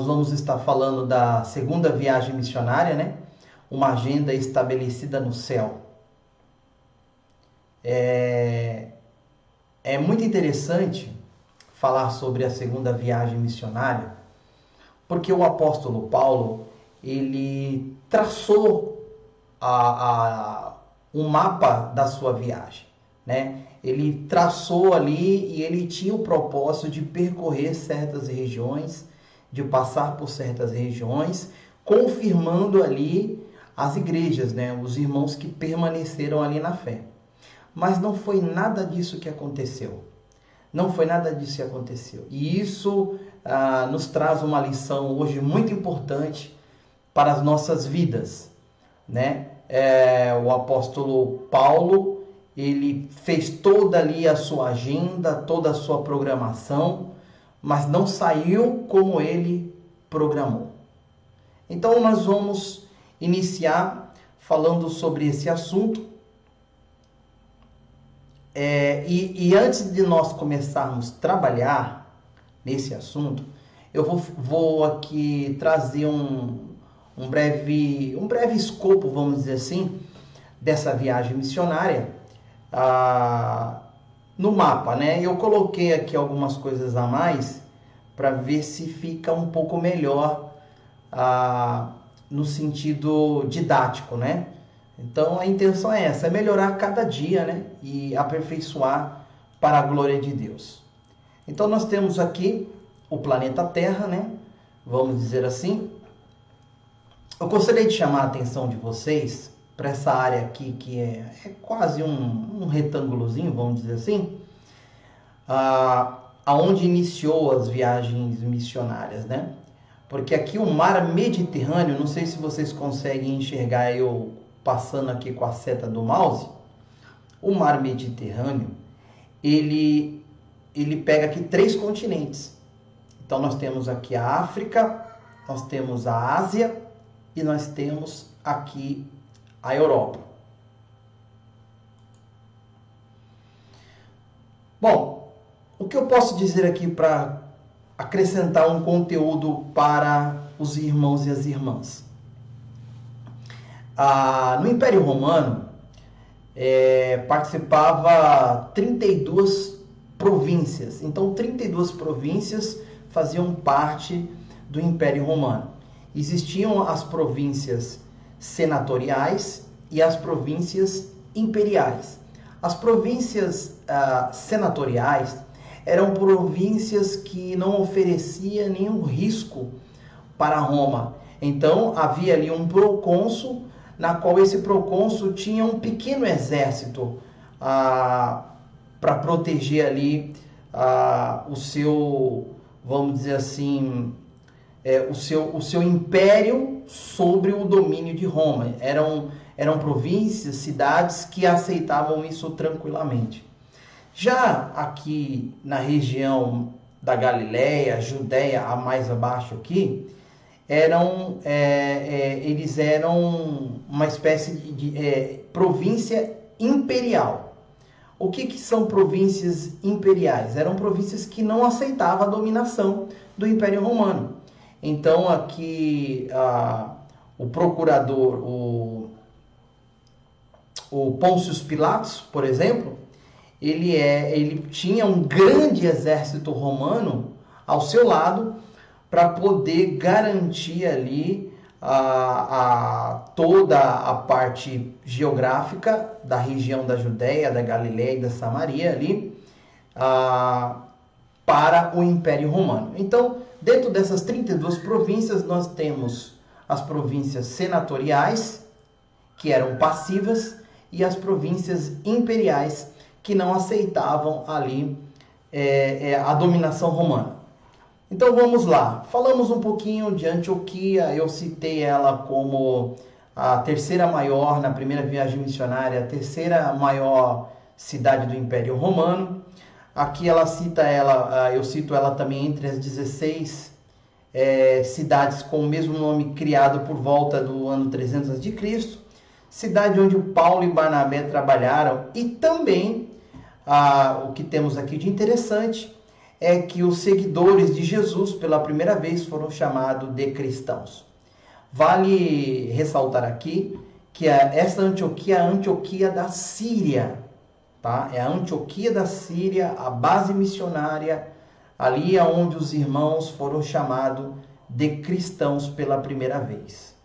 vamos estar falando da segunda viagem missionária, né? Uma agenda estabelecida no céu. É muito interessante falar sobre a segunda viagem missionária, porque o apóstolo Paulo, ele traçou um mapa da sua viagem, né? Ele traçou ali e ele tinha o propósito de percorrer certas regiões, de passar por certas regiões, confirmando ali as igrejas, né? Os irmãos que permaneceram ali na fé. Mas não foi nada disso que aconteceu. Não foi nada disso que aconteceu. E isso nos traz uma lição hoje muito importante para as nossas vidas, né? O apóstolo Paulo, ele fez toda ali a sua agenda, toda a sua programação, mas não saiu como ele programou. Então nós vamos iniciar falando sobre esse assunto. E antes de nós começarmos a trabalhar nesse assunto, eu vou aqui trazer um breve escopo, vamos dizer assim, dessa viagem missionária no mapa, né? Eu coloquei aqui algumas coisas a mais para ver se fica um pouco melhor no sentido didático, né? Então a intenção é essa, é melhorar cada dia, né? E aperfeiçoar para a glória de Deus. Então nós temos aqui o planeta Terra, né? Vamos dizer assim. Eu gostaria de chamar a atenção de vocês para essa área aqui que é quase um retângulozinho, vamos dizer assim, aonde iniciou as viagens missionárias, né? Porque aqui o mar Mediterrâneo, não sei se vocês conseguem enxergar eu passando aqui com a seta do mouse, o mar Mediterrâneo, ele pega aqui 3 continentes. Então nós temos aqui a África, nós temos a Ásia e nós temos aqui a Europa. Bom, o que eu posso dizer aqui para acrescentar um conteúdo para os irmãos e as irmãs? No Império Romano, participava 32 províncias. Então, 32 províncias faziam parte do Império Romano. Existiam as províncias senatoriais e as províncias imperiais. As províncias senatoriais eram províncias que não ofereciam nenhum risco para Roma. Então, havia ali um procônsul, na qual esse procônsul tinha um pequeno exército para proteger ali o seu, vamos dizer assim, o seu império sobre o domínio de Roma. Eram províncias, cidades que aceitavam isso tranquilamente. Já aqui na região da Galileia, Judéia, a mais abaixo aqui, eles eram uma espécie de província imperial. O que são províncias imperiais? Eram províncias que não aceitavam a dominação do Império Romano. Então aqui o procurador, o Pôncio Pilatos, por exemplo, ele tinha um grande exército romano ao seu lado para poder garantir ali toda a parte geográfica da região da Judéia, da Galileia e da Samaria ali para o Império Romano. Então, dentro dessas 32 províncias, nós temos as províncias senatoriais, que eram passivas, e as províncias imperiais, que não aceitavam ali a dominação romana. Então vamos lá, falamos um pouquinho de Antioquia, eu citei ela como a terceira maior na primeira viagem missionária, a terceira maior cidade do Império Romano. Aqui eu cito ela também entre as 16 cidades com o mesmo nome criado por volta do ano 300 a.C., cidade onde o Paulo e Barnabé trabalharam, e também o que temos aqui de interessante é que os seguidores de Jesus, pela primeira vez, foram chamados de cristãos. Vale ressaltar aqui que essa Antioquia é a Antioquia da Síria, tá? É a Antioquia da Síria, a base missionária, ali é onde os irmãos foram chamados de cristãos pela primeira vez.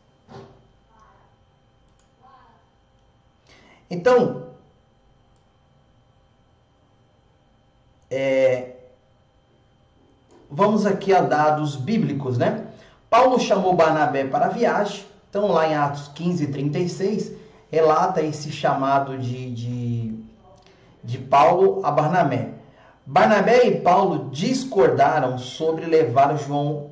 Então, vamos aqui a dados bíblicos, né? Paulo chamou Barnabé para a viagem. Então, lá em Atos 15:36, relata esse chamado de Paulo a Barnabé. Barnabé e Paulo discordaram sobre levar João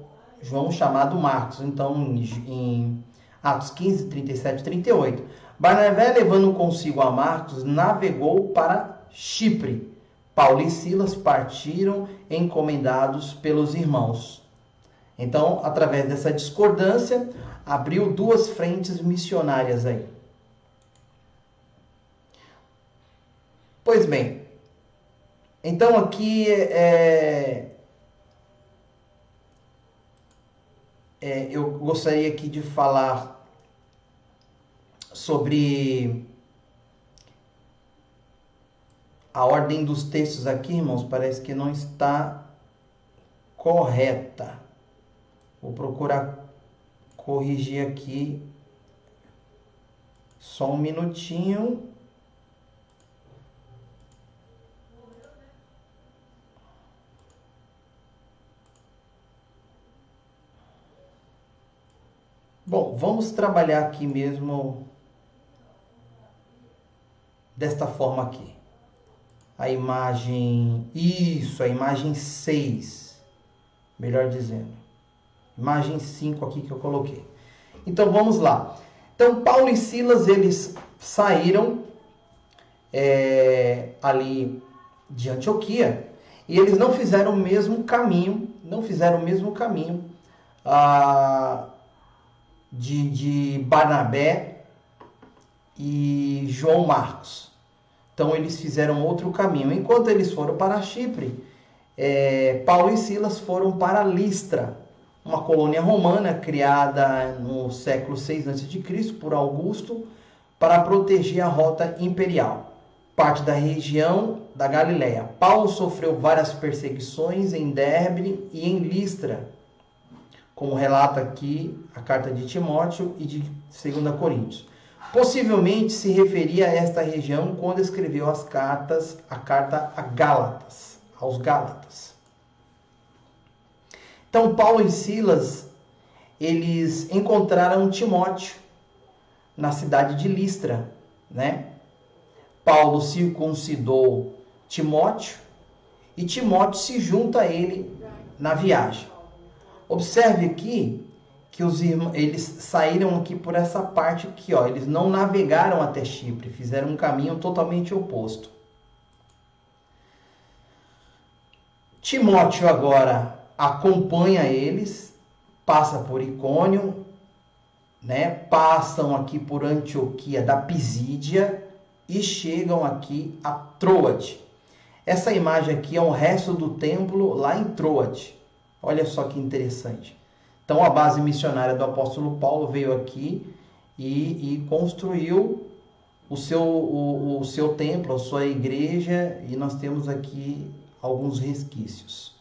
chamado Marcos. Então, em Atos 15, 37 e 38, Barnabé, levando consigo a Marcos, navegou para Chipre. Paulo e Silas partiram encomendados pelos irmãos. Então, através dessa discordância, abriu duas frentes missionárias aí. Pois bem, então aqui eu gostaria aqui de falar sobre a ordem dos textos aqui, irmãos, parece que não está correta. Vou procurar corrigir aqui. Só um minutinho. Bom, vamos trabalhar aqui mesmo desta forma aqui. A imagem, isso, a imagem 6, melhor dizendo. Imagem 5 aqui que eu coloquei. Então, vamos lá. Então, Paulo e Silas, eles saíram ali de Antioquia e eles não fizeram o mesmo caminho, de Barnabé e João Marcos. Então, eles fizeram outro caminho. Enquanto eles foram para Chipre, Paulo e Silas foram para Listra, uma colônia romana criada no século 6 a.C. por Augusto para proteger a rota imperial, parte da região da Galileia. Paulo sofreu várias perseguições em Derbe e em Listra, como relata aqui a carta de Timóteo e de 2 Coríntios. Possivelmente se referia a esta região quando escreveu a carta aos Gálatas. Então, Paulo e Silas, eles encontraram Timóteo na cidade de Listra, né? Paulo circuncidou Timóteo e Timóteo se junta a ele na viagem. Observe aqui que eles saíram aqui por essa parte aqui, ó. Eles não navegaram até Chipre, fizeram um caminho totalmente oposto. Timóteo agora acompanha eles, passa por Icônio, né? Passam aqui por Antioquia da Pisídia e chegam aqui a Troade. Essa imagem aqui é um resto do templo lá em Troade. Olha só que interessante. Então, a base missionária do apóstolo Paulo veio aqui e construiu o seu templo, a sua igreja, e nós temos aqui alguns resquícios.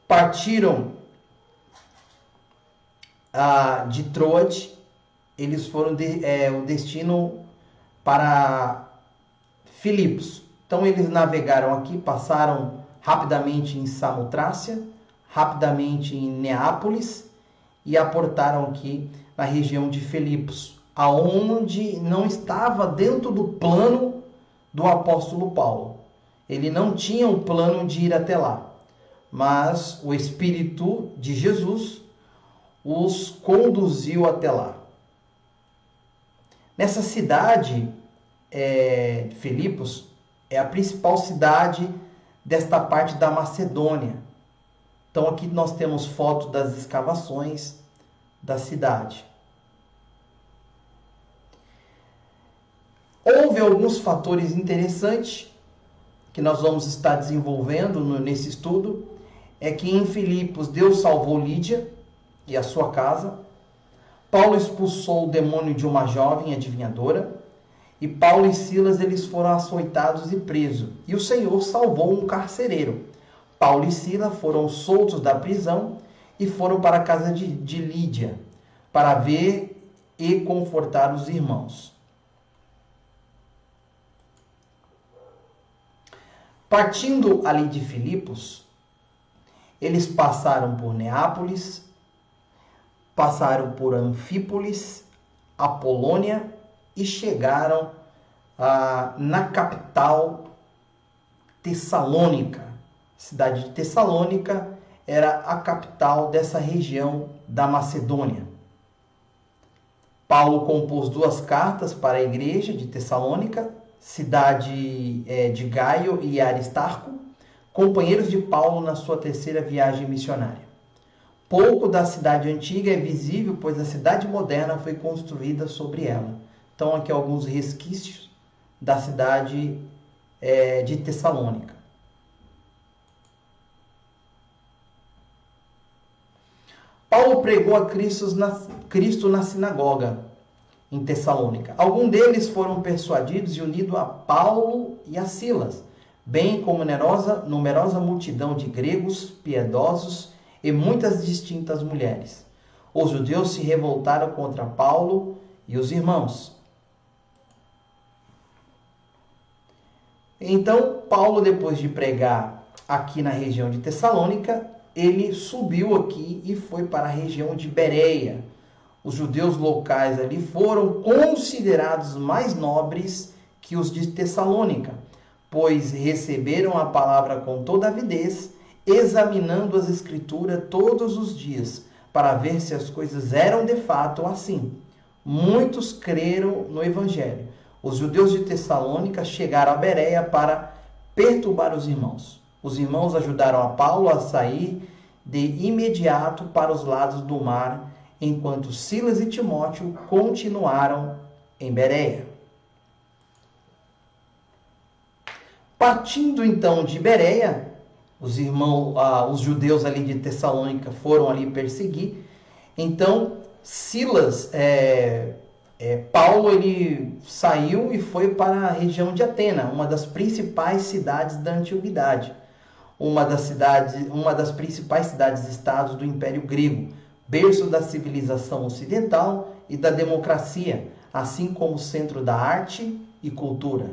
Partiram de Troade, eles foram o destino para Filipos. Então, eles navegaram aqui, passaram rapidamente em Samotrácia, rapidamente em Neápolis e aportaram aqui na região de Filipos, aonde não estava dentro do plano do apóstolo Paulo. Ele não tinha um plano de ir até lá, mas o Espírito de Jesus os conduziu até lá. Nessa cidade, Filipos é a principal cidade desta parte da Macedônia. Então aqui nós temos foto das escavações da cidade. Houve alguns fatores interessantes que nós vamos estar desenvolvendo nesse estudo é que em Filipos Deus salvou Lídia e a sua casa. Paulo expulsou o demônio de uma jovem adivinhadora. E Paulo e Silas eles foram açoitados e presos. E o Senhor salvou um carcereiro. Paulo e Silas foram soltos da prisão e foram para a casa de Lídia para ver e confortar os irmãos. Partindo ali de Filipos, eles passaram por Neápolis, passaram por Anfípolis, Apolônia e chegaram na capital Tessalônica. A cidade de Tessalônica era a capital dessa região da Macedônia. Paulo compôs 2 cartas para a igreja de Tessalônica, cidade de Gaio e Aristarco, companheiros de Paulo na sua 3ª viagem missionária. Pouco da cidade antiga é visível, pois a cidade moderna foi construída sobre ela. Então, aqui alguns resquícios da cidade de Tessalônica. Paulo pregou a Cristo na sinagoga em Tessalônica. Alguns deles foram persuadidos e unidos a Paulo e a Silas, bem como numerosa multidão de gregos piedosos e muitas distintas mulheres. Os judeus se revoltaram contra Paulo e os irmãos. Então, Paulo, depois de pregar aqui na região de Tessalônica, ele subiu aqui e foi para a região de Bereia. Os judeus locais ali foram considerados mais nobres que os de Tessalônica, pois receberam a palavra com toda avidez, examinando as escrituras todos os dias, para ver se as coisas eram de fato assim. Muitos creram no evangelho. Os judeus de Tessalônica chegaram a Bereia para perturbar os irmãos. Os irmãos ajudaram a Paulo a sair de imediato para os lados do mar, enquanto Silas e Timóteo continuaram em Bereia. Partindo então de Bereia, os judeus ali de Tessalônica foram ali perseguir. Então Paulo ele saiu e foi para a região de Atena, uma das principais cidades da antiguidade, uma das principais cidades-estados do Império Grego, berço da civilização ocidental e da democracia, assim como centro da arte e cultura.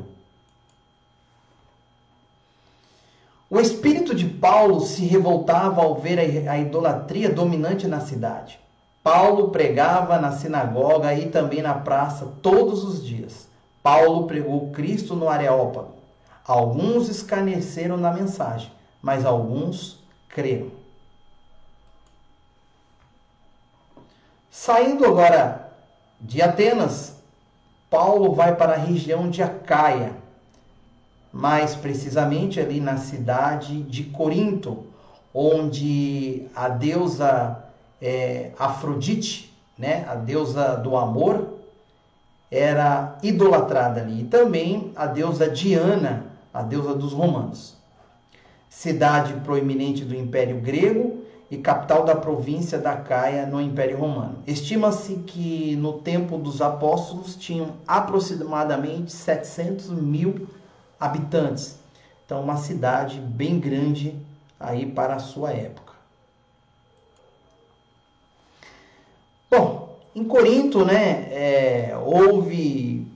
O espírito de Paulo se revoltava ao ver a idolatria dominante na cidade. Paulo pregava na sinagoga e também na praça todos os dias. Paulo pregou Cristo no Areópago. Alguns escarneceram na mensagem, mas alguns creram. Saindo agora de Atenas, Paulo vai para a região de Acaia, mais precisamente ali na cidade de Corinto, onde a deusa Afrodite, né, a deusa do amor, era idolatrada ali. E também a deusa Diana, a deusa dos romanos. Cidade proeminente do Império Grego e capital da província da Acaia no Império Romano. Estima-se que no tempo dos apóstolos tinham aproximadamente 700.000 habitantes. Então, uma cidade bem grande aí para a sua época. Bom, em Corinto, houve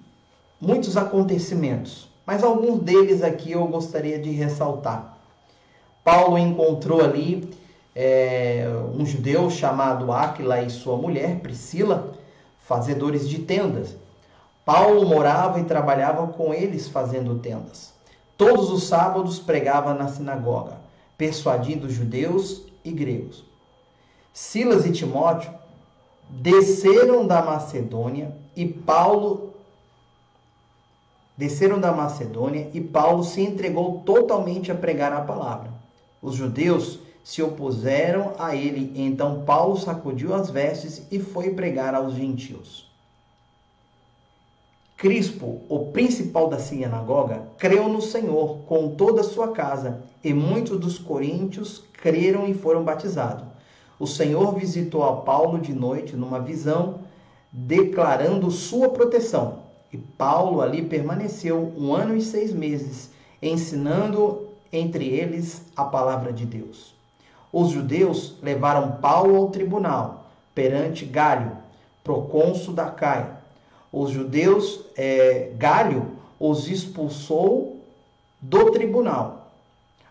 muitos acontecimentos, mas alguns deles aqui eu gostaria de ressaltar. Paulo encontrou ali um judeu chamado Áquila e sua mulher, Priscila, fazedores de tendas. Paulo morava e trabalhava com eles fazendo tendas. Todos os sábados pregava na sinagoga, persuadindo judeus e gregos. Silas e Timóteo desceram da Macedônia e Paulo se entregou totalmente a pregar a palavra. Os judeus se opuseram a ele, então Paulo sacudiu as vestes e foi pregar aos gentios. Crispo, o principal da sinagoga, creu no Senhor com toda a sua casa, e muitos dos coríntios creram e foram batizados. O Senhor visitou a Paulo de noite numa visão, declarando sua proteção. E Paulo ali permaneceu 1 ano e 6 meses, ensinando entre eles a palavra de Deus. Os judeus levaram Paulo ao tribunal, perante Gálio, procônsul da Caia. Os judeus, Gálio os expulsou do tribunal,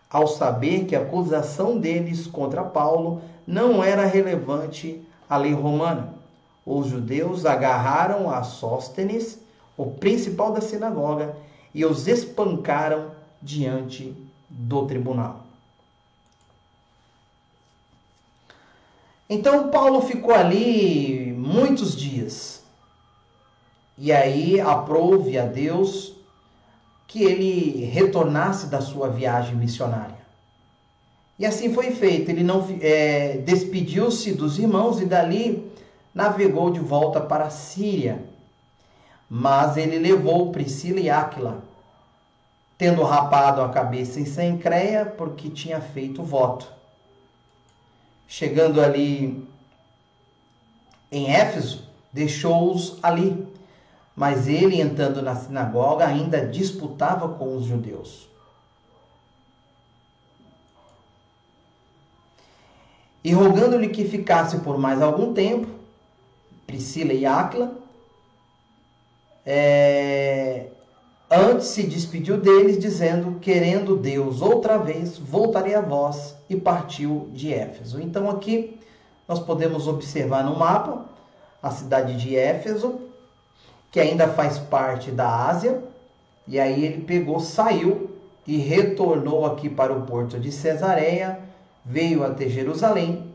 ao saber que a acusação deles contra Paulo não era relevante à lei romana. Os judeus agarraram a Sóstenes, o principal da sinagoga, e os espancaram diante do tribunal. Então Paulo ficou ali muitos dias. E aí aprove a Deus que ele retornasse da sua viagem missionária. E assim foi feito. Ele não despediu-se dos irmãos e dali navegou de volta para a Síria. Mas ele levou Priscila e Áquila, tendo rapado a cabeça em Cencreia, porque tinha feito voto. Chegando ali em Éfeso, deixou-os ali. Mas ele, entrando na sinagoga, ainda disputava com os judeus. E rogando-lhe que ficasse por mais algum tempo, Priscila e Áquila, antes se despediu deles, dizendo: querendo Deus outra vez, voltarei a vós, e partiu de Éfeso. Então aqui nós podemos observar no mapa a cidade de Éfeso, que ainda faz parte da Ásia, e aí ele saiu e retornou aqui para o porto de Cesareia, veio até Jerusalém,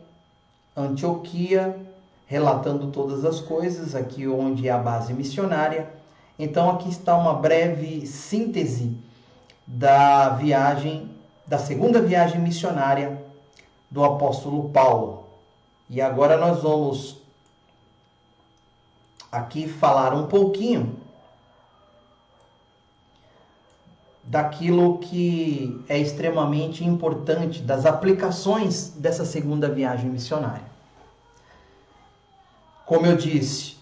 Antioquia, relatando todas as coisas, aqui onde é a base missionária. Então aqui está uma breve síntese da segunda viagem missionária do apóstolo Paulo. E agora nós vamos aqui falar um pouquinho daquilo que é extremamente importante, das aplicações dessa segunda viagem missionária. Como eu disse,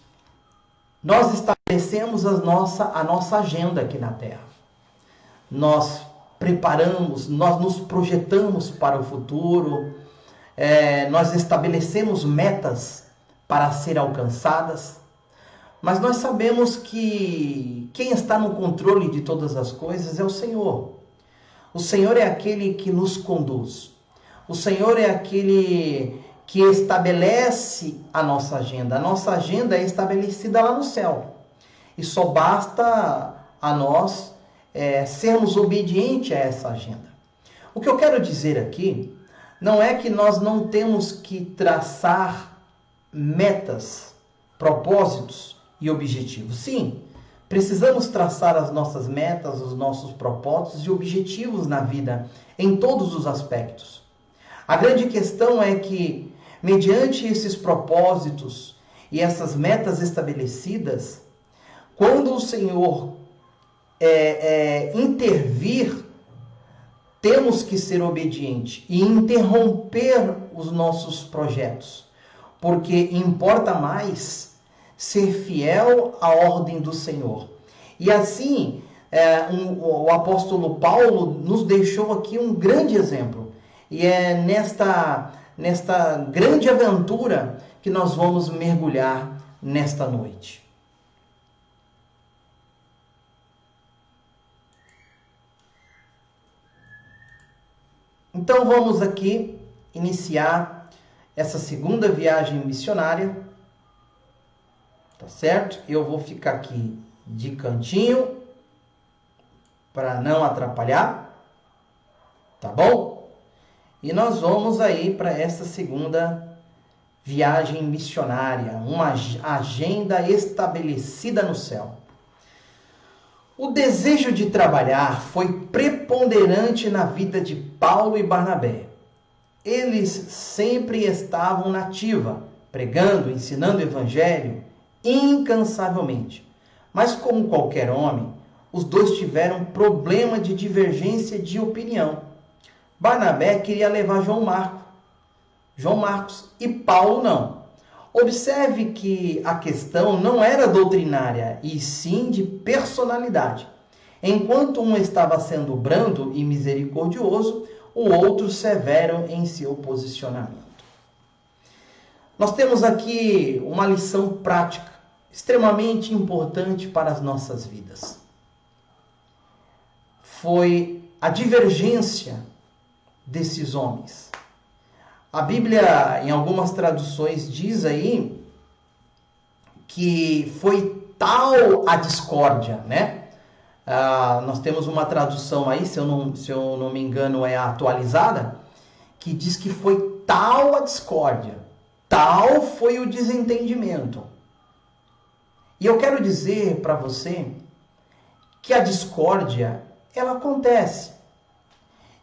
nós estabelecemos a nossa agenda aqui na Terra. Nós preparamos, nós nos projetamos para o futuro, nós estabelecemos metas para ser alcançadas. Mas nós sabemos que quem está no controle de todas as coisas é o Senhor. O Senhor é aquele que nos conduz. O Senhor é aquele que estabelece a nossa agenda. A nossa agenda é estabelecida lá no céu. E só basta a nós sermos obedientes a essa agenda. O que eu quero dizer aqui não é que nós não temos que traçar metas, propósitos e objetivos. Sim, precisamos traçar as nossas metas, os nossos propósitos e objetivos na vida, em todos os aspectos. A grande questão é que, mediante esses propósitos e essas metas estabelecidas, quando o Senhor intervir, temos que ser obedientes e interromper os nossos projetos, porque importa mais ser fiel à ordem do Senhor. E assim, o apóstolo Paulo nos deixou aqui um grande exemplo. E é nesta grande aventura que nós vamos mergulhar nesta noite. Então vamos aqui iniciar essa segunda viagem missionária. Tá certo? Eu vou ficar aqui de cantinho para não atrapalhar, tá bom? E nós vamos aí para essa segunda viagem missionária, uma agenda estabelecida no céu. O desejo de trabalhar foi preponderante na vida de Paulo e Barnabé. Eles sempre estavam na ativa, pregando, ensinando o evangelho incansavelmente. Mas como qualquer homem, os dois tiveram problema de divergência de opinião. Barnabé queria levar João Marcos e Paulo não. Observe que a questão não era doutrinária, e sim de personalidade. Enquanto um estava sendo brando e misericordioso, o outro severo em seu posicionamento. Nós temos aqui uma lição prática, extremamente importante para as nossas vidas. Foi a divergência desses homens. A Bíblia, em algumas traduções, diz aí que foi tal a discórdia, né? Nós temos uma tradução aí, se eu não me engano, é a atualizada, que diz que foi tal a discórdia, tal foi o desentendimento. E eu quero dizer para você que a discórdia, ela acontece.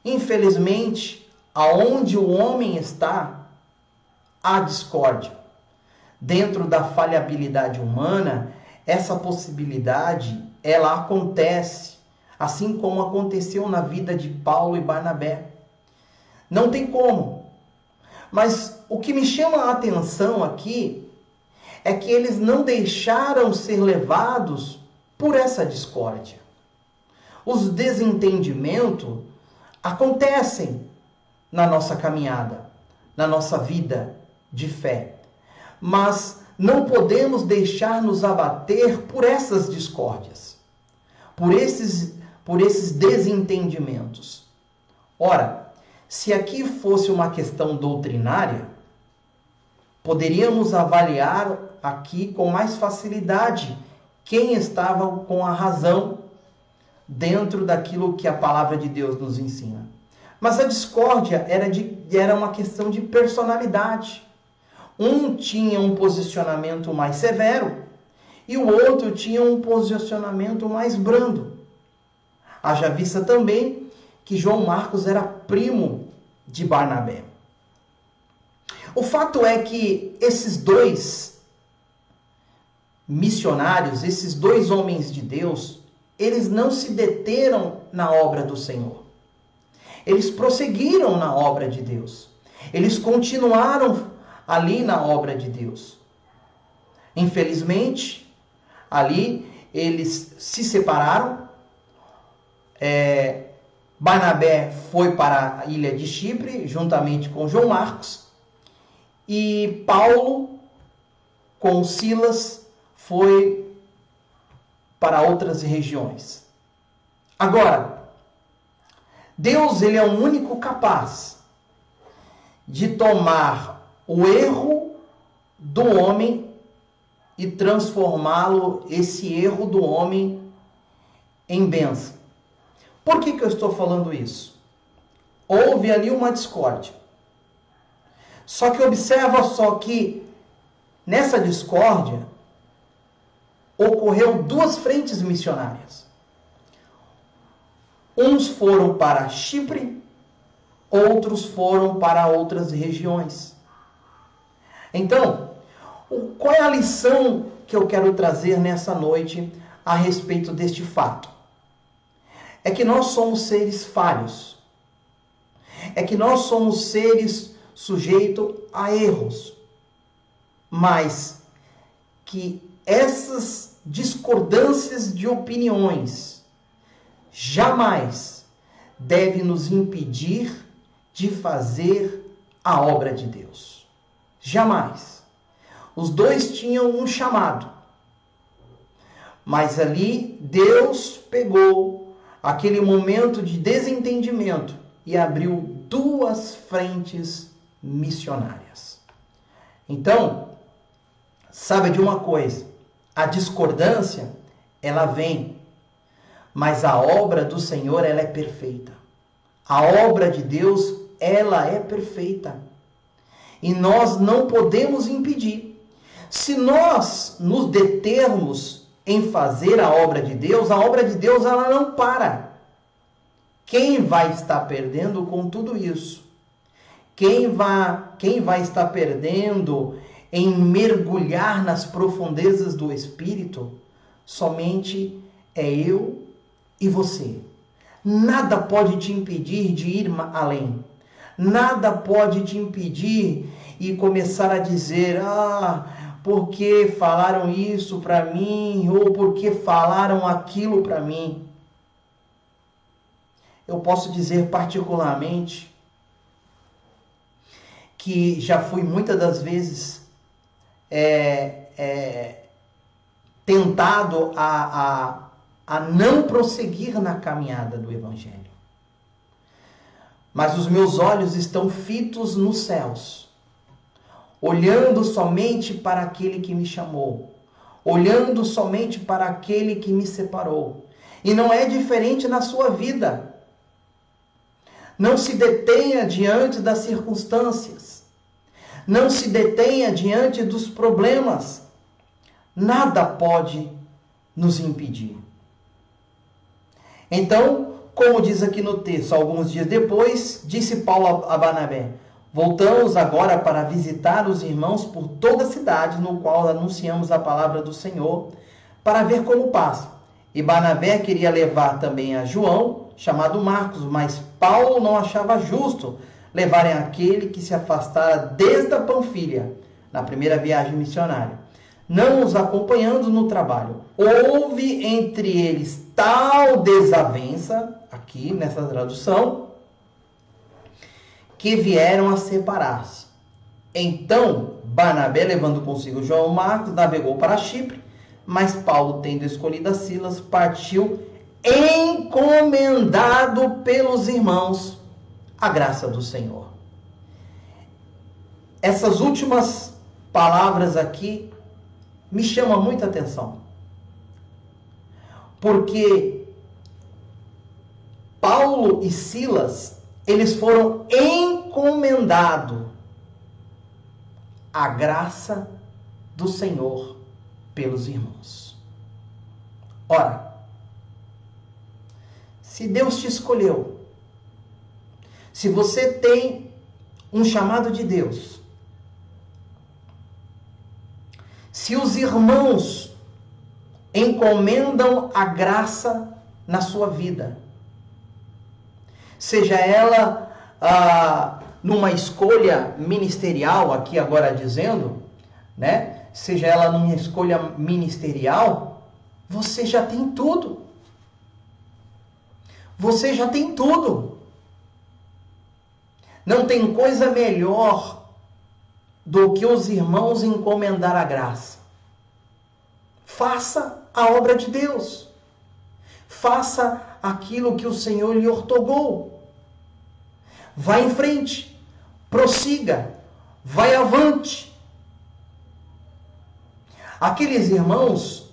Infelizmente, aonde o homem está, há discórdia. Dentro da falhabilidade humana, essa possibilidade, ela acontece, assim como aconteceu na vida de Paulo e Barnabé. Não tem como. Mas o que me chama a atenção aqui é que eles não deixaram ser levados por essa discórdia. Os desentendimentos acontecem na nossa caminhada, na nossa vida de fé. Mas não podemos deixar nos abater por essas discórdias, por esses desentendimentos. Ora, se aqui fosse uma questão doutrinária, poderíamos avaliar aqui com mais facilidade quem estava com a razão dentro daquilo que a palavra de Deus nos ensina. Mas a discórdia era uma questão de personalidade. Um tinha um posicionamento mais severo e o outro tinha um posicionamento mais brando. Haja vista também que João Marcos era primo de Barnabé. O fato é que esses dois missionários, esses dois homens de Deus, eles não se deteram na obra do Senhor. Eles prosseguiram na obra de Deus. Eles continuaram ali na obra de Deus. Infelizmente, ali eles se separaram. Barnabé foi para a ilha de Chipre, juntamente com João Marcos. E Paulo, com Silas, foi para outras regiões. Agora, Deus, ele é o único capaz de tomar o erro do homem e transformá-lo, esse erro do homem, em bênção. Por que eu estou falando isso? Houve ali uma discórdia. Só que observa só que nessa discórdia ocorreu duas frentes missionárias. Uns foram para Chipre, outros foram para outras regiões. Então, qual é a lição que eu quero trazer nessa noite a respeito deste fato? É que nós somos seres falhos. É que nós somos seres sujeitos a erros. Mas que essas discordâncias de opiniões jamais devem nos impedir de fazer a obra de Deus. Jamais. Os dois tinham um chamado. Mas ali Deus pegou aquele momento de desentendimento e abriu duas frentes missionárias. Então, sabe de uma coisa? A discordância, ela vem, mas a obra do Senhor, ela é perfeita. A obra de Deus, ela é perfeita. E nós não podemos impedir. Se nós nos determos em fazer a obra de Deus ela não para. Quem vai estar perdendo com tudo isso? Quem vai estar perdendo em mergulhar nas profundezas do Espírito? somente é eu e você. Nada pode te impedir de ir além. Nada pode te impedir e começar a dizer, porque falaram isso para mim, ou porque falaram aquilo para mim. Eu posso dizer particularmente que já fui muitas das vezes tentado a não prosseguir na caminhada do Evangelho. Mas os meus olhos estão fitos nos céus, olhando somente para aquele que me chamou, olhando somente para aquele que me separou. E não é diferente na sua vida. Não se detenha diante das circunstâncias. Não se detenha diante dos problemas. Nada pode nos impedir. Então, como diz aqui no texto, alguns dias depois, disse Paulo a Barnabé: voltamos agora para visitar os irmãos por toda a cidade, no qual anunciamos a palavra do Senhor, para ver como passa. E Barnabé queria levar também a João, chamado Marcos, mas Paulo não achava justo levarem aquele que se afastara desde a Panfilha, na primeira viagem missionária, não os acompanhando no trabalho. Houve entre eles tal desavença, aqui nessa tradução, que vieram a separar-se. Então, Barnabé, levando consigo João Marcos, navegou para Chipre, mas Paulo, tendo escolhido a Silas, partiu encomendado pelos irmãos à graça do Senhor. Essas últimas palavras aqui me chamam muita atenção, porque Paulo e Silas, eles foram encomendados à graça do Senhor pelos irmãos. Ora, se Deus te escolheu, se você tem um chamado de Deus, se os irmãos encomendam a graça na sua vida, seja ela numa escolha ministerial, aqui agora dizendo, né? Seja ela numa escolha ministerial, você já tem tudo. Você já tem tudo. Não tem coisa melhor do que os irmãos encomendar a graça. Faça a obra de Deus. Faça aquilo que o Senhor lhe ortogou. Vá em frente. Prossiga. Vai avante. Aqueles irmãos,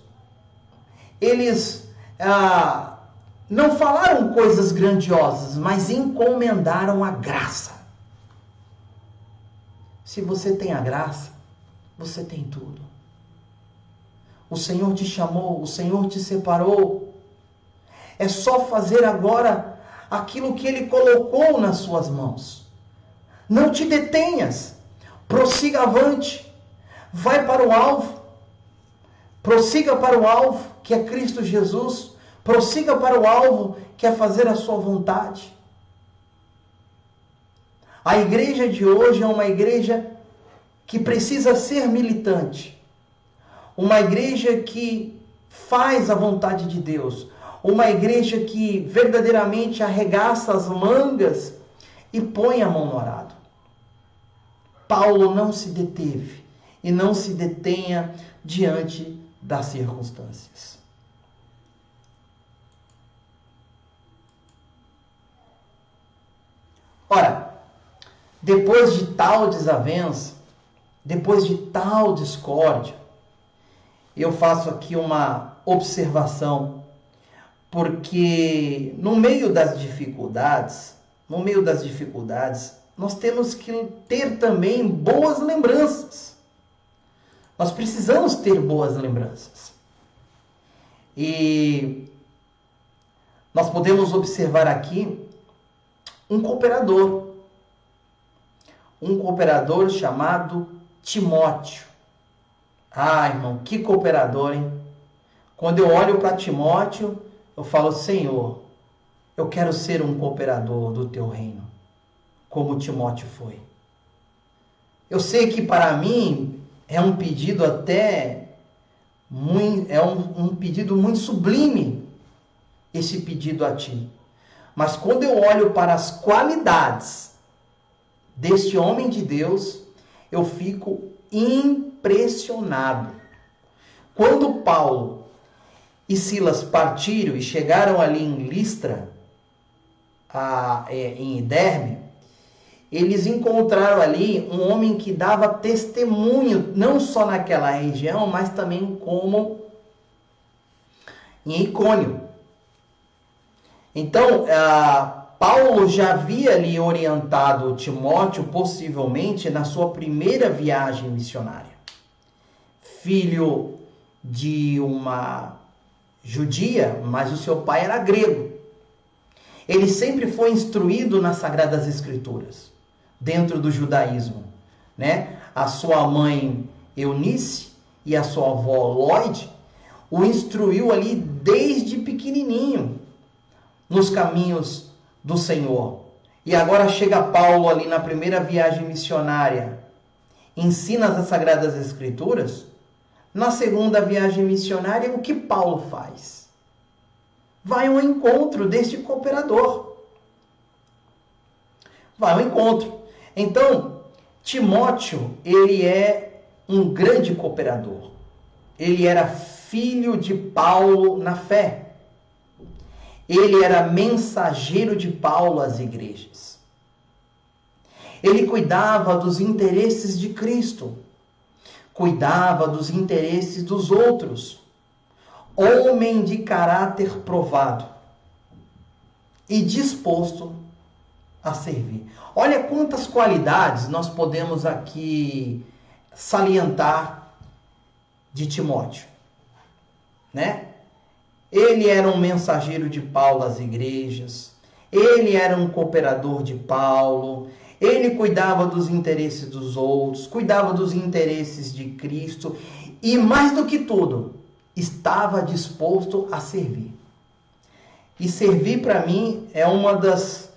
eles não falaram coisas grandiosas, mas encomendaram a graça. Se você tem a graça, você tem tudo. O Senhor te chamou, o Senhor te separou. É só fazer agora aquilo que Ele colocou nas suas mãos. Não te detenhas. Prossiga avante. Vai para o alvo. Prossiga para o alvo, que é Cristo Jesus. Prossiga para o alvo, que é fazer a sua vontade. A igreja de hoje é uma igreja que precisa ser militante. Uma igreja que faz a vontade de Deus. Uma igreja que verdadeiramente arregaça as mangas e põe a mão no arado. Paulo não se deteve e não se detenha diante das circunstâncias. Ora, depois de tal desavença, depois de tal discórdia, eu faço aqui uma observação, porque no meio das dificuldades, nós temos que ter também boas lembranças. Nós precisamos ter boas lembranças. E nós podemos observar aqui um cooperador chamado Timóteo. Ah, irmão, que cooperador, hein? Quando eu olho para Timóteo, eu falo, Senhor, eu quero ser um cooperador do teu reino, como Timóteo foi. Eu sei que para mim é um pedido até muito, um pedido muito sublime, esse pedido a ti. Mas quando eu olho para as qualidades deste homem de Deus, eu fico impressionado. Quando Paulo e Silas partiram e chegaram ali em Listra, em Derbe, eles encontraram ali um homem que dava testemunho, não só naquela região, mas também como em Icônio. Então, Paulo já havia ali orientado Timóteo, possivelmente, na sua primeira viagem missionária. Filho de uma judia, mas o seu pai era grego. Ele sempre foi instruído nas Sagradas Escrituras, dentro do judaísmo, né? A sua mãe Eunice e a sua avó Lloyd o instruiu ali desde pequenininho nos caminhos do Senhor. E agora chega Paulo ali na primeira viagem missionária, ensina as Sagradas Escrituras. Na segunda viagem missionária, o que Paulo faz? Vai ao encontro deste cooperador. Vai ao encontro. Então, Timóteo, ele é um grande cooperador. Ele era filho de Paulo na fé. Ele era mensageiro de Paulo às igrejas. Ele cuidava dos interesses de Cristo. Cuidava dos interesses dos outros. Homem de caráter provado e disposto a servir. Olha quantas qualidades nós podemos aqui salientar de Timóteo, né? Ele era um mensageiro de Paulo às igrejas, ele era um cooperador de Paulo, ele cuidava dos interesses dos outros, cuidava dos interesses de Cristo e, mais do que tudo, estava disposto a servir. E servir, para mim, é uma das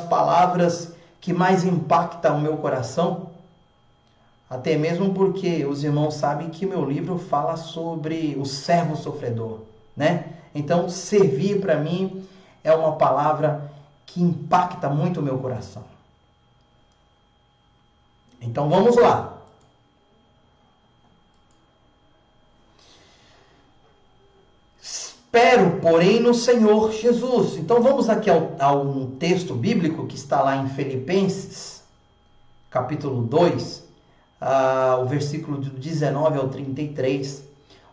palavras que mais impacta o meu coração, até mesmo porque os irmãos sabem que meu livro fala sobre o servo sofredor, né? Então, servir, para mim, é uma palavra que impacta muito o meu coração. Então, vamos lá. Espero, porém, no Senhor Jesus. Então vamos aqui a um texto bíblico que está lá em Filipenses, capítulo 2, o versículo do 19 ao 33.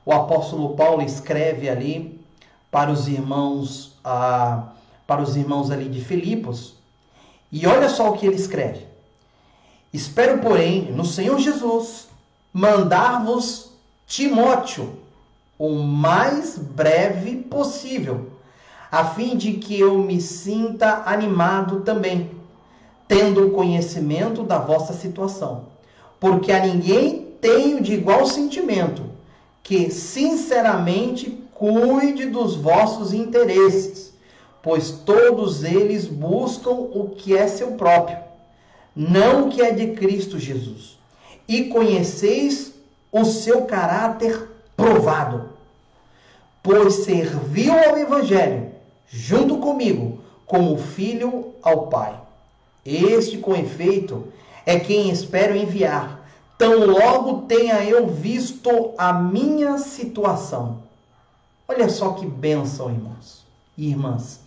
O apóstolo Paulo escreve ali para os irmãos ali de Filipos. E olha só o que ele escreve. Espero, porém, no Senhor Jesus, mandar-vos Timóteo, o mais breve possível, a fim de que eu me sinta animado também, tendo conhecimento da vossa situação. Porque a ninguém tenho de igual sentimento, que sinceramente cuide dos vossos interesses, pois todos eles buscam o que é seu próprio, não o que é de Cristo Jesus. E conheceis o seu caráter provado, pois serviu ao Evangelho, junto comigo, como filho ao Pai. Este, com efeito, é quem espero enviar, tão logo tenha eu visto a minha situação. Olha só que bênção, irmãos e irmãs.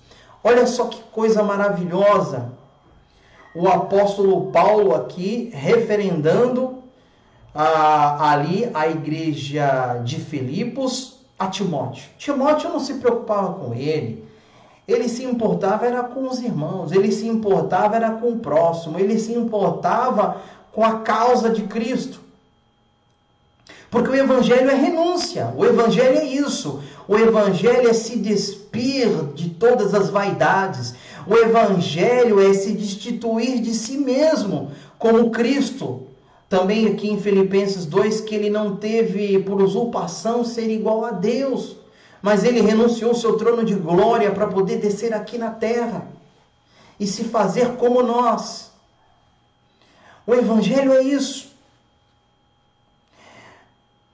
Olha só que coisa maravilhosa. O apóstolo Paulo aqui, referendando ali a igreja de Filipos a Timóteo. Timóteo não se preocupava com ele. Ele se importava era com os irmãos. Ele se importava era com o próximo. Ele se importava com a causa de Cristo. Porque o evangelho é renúncia. O evangelho é isso. O evangelho é se despir de todas as vaidades. O evangelho é se destituir de si mesmo, como Cristo também aqui em Filipenses 2, que ele não teve por usurpação ser igual a Deus, mas ele renunciou ao seu trono de glória para poder descer aqui na terra e se fazer como nós. O Evangelho é isso.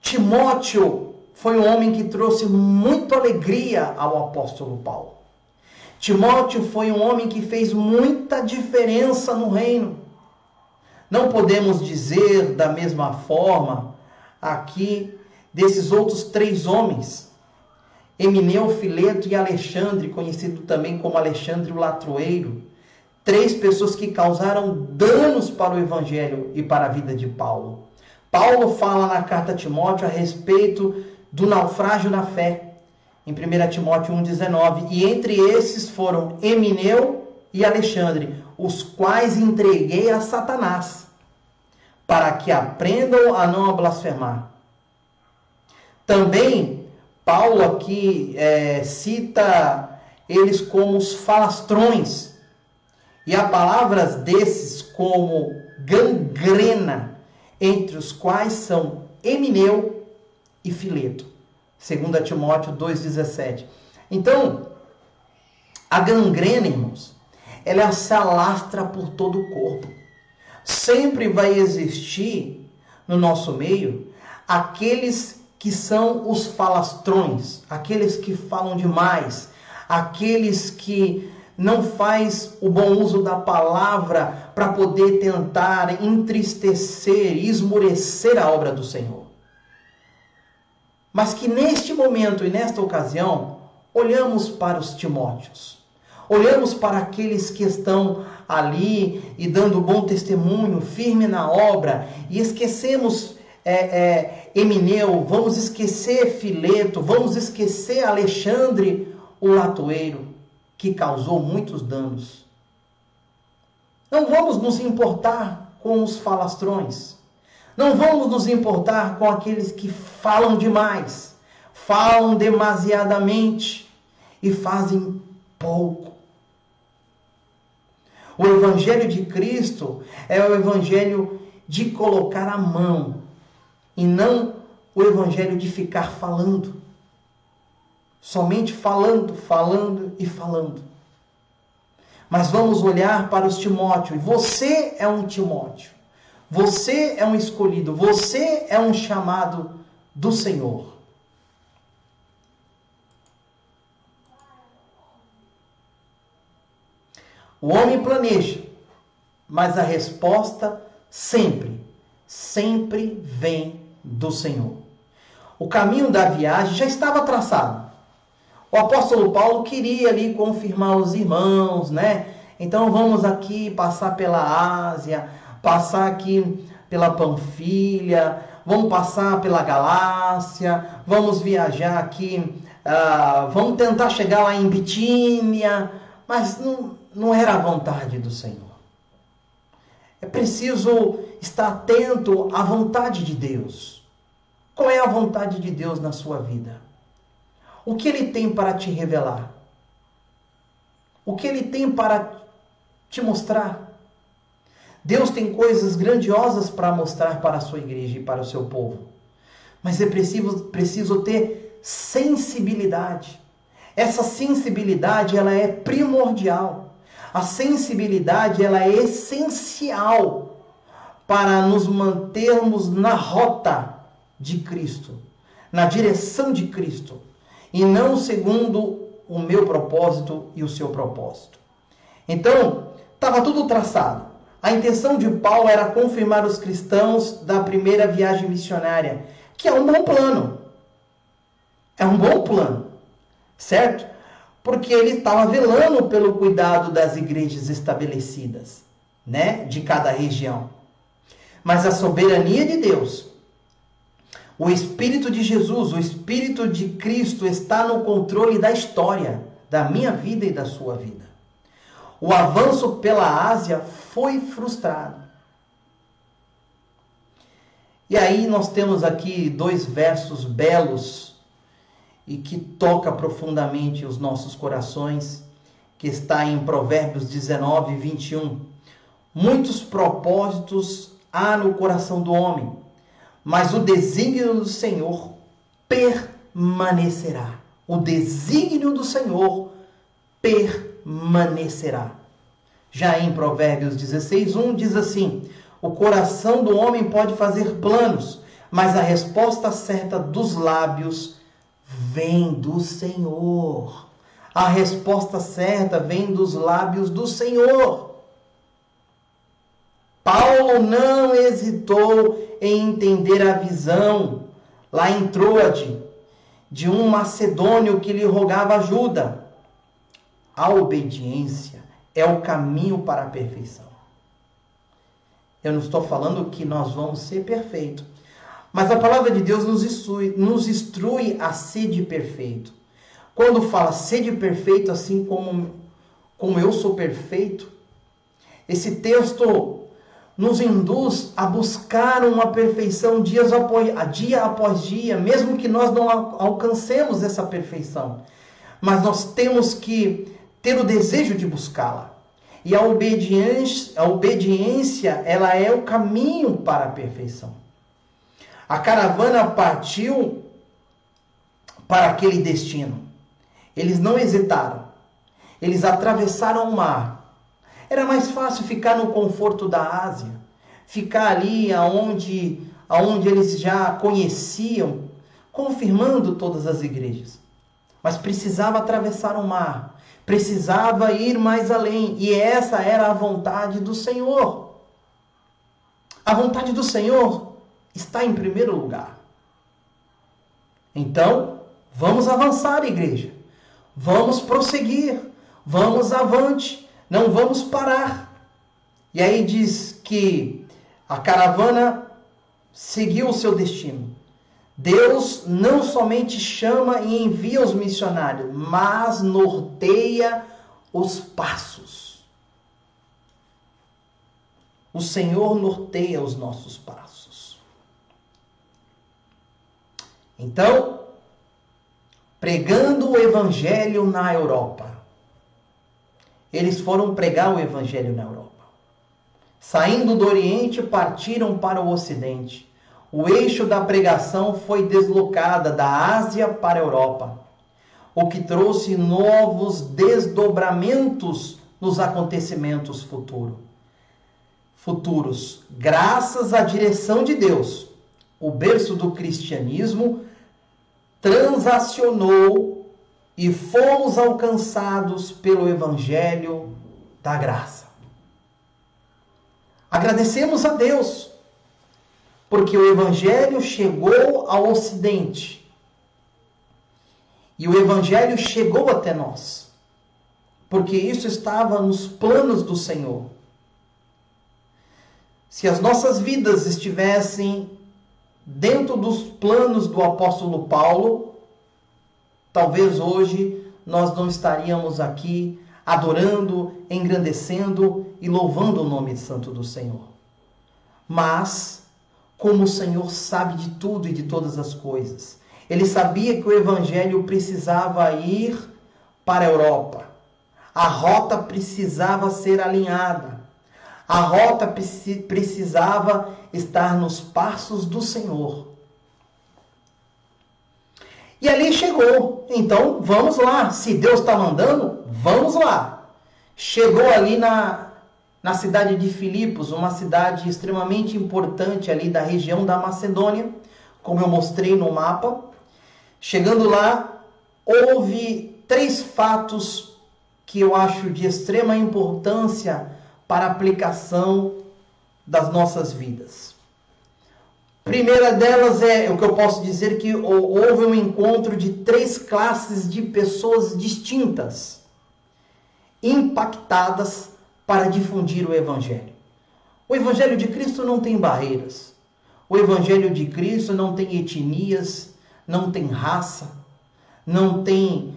Timóteo foi um homem que trouxe muita alegria ao apóstolo Paulo. Timóteo foi um homem que fez muita diferença no reino. Não podemos dizer da mesma forma aqui desses outros 3 homens, Emineu, Fileto e Alexandre, conhecido também como Alexandre o Latoeiro, 3 pessoas que causaram danos para o Evangelho e para a vida de Paulo. Paulo fala na carta a Timóteo a respeito do naufrágio da fé, em 1 Timóteo 1,19, e entre esses foram Emineu e Alexandre, os quais entreguei a Satanás, para que aprendam a não blasfemar. Também, Paulo aqui cita eles como os falastrões, e há palavras desses como gangrena, entre os quais são Emineu e Fileto. 2 Timóteo 2,17. Então, a gangrena, irmãos, ela se alastra por todo o corpo. Sempre vai existir no nosso meio aqueles que são os falastrões, aqueles que falam demais, aqueles que não faz o bom uso da palavra para poder tentar entristecer, esmorecer a obra do Senhor. Mas que neste momento e nesta ocasião, olhamos para os Timóteos, olhamos para aqueles que estão ali e dando bom testemunho, firme na obra, e esquecemos Emineu, vamos esquecer Fileto, vamos esquecer Alexandre o Latoeiro, que causou muitos danos. Não vamos nos importar com os falastrões. Não vamos nos importar com aqueles que falam demais, falam demasiadamente e fazem pouco. O Evangelho de Cristo é o Evangelho de colocar a mão e não o Evangelho de ficar falando. Somente falando, falando e falando. Mas vamos olhar para os Timóteos. E você é um Timóteo. Você é um escolhido. Você é um chamado do Senhor. O homem planeja, mas a resposta sempre vem do Senhor. O caminho da viagem já estava traçado. O apóstolo Paulo queria ali confirmar os irmãos, né? Então vamos aqui passar pela Ásia, passar aqui pela Panfilha, vamos passar pela Galácia, vamos viajar aqui, vamos tentar chegar lá em Bitínia, mas não era a vontade do Senhor. É preciso estar atento à vontade de Deus. Qual é a vontade de Deus na sua vida? O que Ele tem para te revelar? O que Ele tem para te mostrar? Deus tem coisas grandiosas para mostrar para a sua igreja e para o seu povo. Mas é preciso ter sensibilidade. Essa sensibilidade, ela é primordial. A sensibilidade, ela é essencial para nos mantermos na rota de Cristo, na direção de Cristo, e não segundo o meu propósito e o seu propósito. Então, estava tudo traçado. A intenção de Paulo era confirmar os cristãos da primeira viagem missionária, que é um bom plano. É um bom plano, certo? Porque ele estava velando pelo cuidado das igrejas estabelecidas, né, de cada região. Mas a soberania de Deus, o Espírito de Jesus, o Espírito de Cristo está no controle da história, da minha vida e da sua vida. O avanço pela Ásia foi frustrado. E aí nós temos aqui 2 versos belos e que toca profundamente os nossos corações, que está em Provérbios 19, 21. Muitos propósitos há no coração do homem, mas o desígnio do Senhor permanecerá. O desígnio do Senhor permanecerá. Já em Provérbios 16:1 diz assim: o coração do homem pode fazer planos, mas a resposta certa dos lábios vem do Senhor. A resposta certa vem dos lábios do Senhor. Paulo não hesitou em entender a visão, lá em Troade, de um macedônio que lhe rogava ajuda. A obediência é o caminho para a perfeição. Eu não estou falando que nós vamos ser perfeitos, mas a palavra de Deus nos instrui a ser de perfeito. Quando fala sede perfeito, assim como eu sou perfeito, esse texto nos induz a buscar uma perfeição dia após dia, mesmo que nós não alcancemos essa perfeição. Mas nós temos que ter o desejo de buscá-la. E a obediência, ela é o caminho para a perfeição. A caravana partiu para aquele destino. Eles não hesitaram. Eles atravessaram o mar. Era mais fácil ficar no conforto da Ásia, ficar ali aonde eles já conheciam, confirmando todas as igrejas. Mas precisava atravessar o mar, precisava ir mais além, e essa era a vontade do Senhor. A vontade do Senhor está em primeiro lugar. Então, vamos avançar, igreja. Vamos prosseguir, vamos avante, não vamos parar. E aí diz que a caravana seguiu o seu destino. Deus não somente chama e envia os missionários, mas norteia os passos. O Senhor norteia os nossos passos. Então, pregando o Evangelho na Europa. Eles foram pregar o Evangelho na Europa. Saindo do Oriente, partiram para o Ocidente. O eixo da pregação foi deslocada da Ásia para a Europa, o que trouxe novos desdobramentos nos acontecimentos futuros. Graças à direção de Deus, o berço do cristianismo transacionou e fomos alcançados pelo Evangelho da graça. Agradecemos a Deus, porque o Evangelho chegou ao Ocidente. E o Evangelho chegou até nós, porque isso estava nos planos do Senhor. Se as nossas vidas estivessem dentro dos planos do apóstolo Paulo, talvez hoje nós não estaríamos aqui adorando, engrandecendo e louvando o nome santo do Senhor. Mas, como o Senhor sabe de tudo e de todas as coisas, Ele sabia que o Evangelho precisava ir para a Europa. A rota precisava ser alinhada. A rota precisava estar nos passos do Senhor. E ali chegou. Então, vamos lá. Se Deus está mandando, vamos lá. Chegou ali na cidade de Filipos, uma cidade extremamente importante ali da região da Macedônia, como eu mostrei no mapa. Chegando lá, houve 3 fatos que eu acho de extrema importância para a aplicação das nossas vidas. Primeira delas é o que eu posso dizer, que houve um encontro de 3 classes de pessoas distintas, impactadas para difundir o Evangelho. O Evangelho de Cristo não tem barreiras. O Evangelho de Cristo não tem etnias, não tem raça, não tem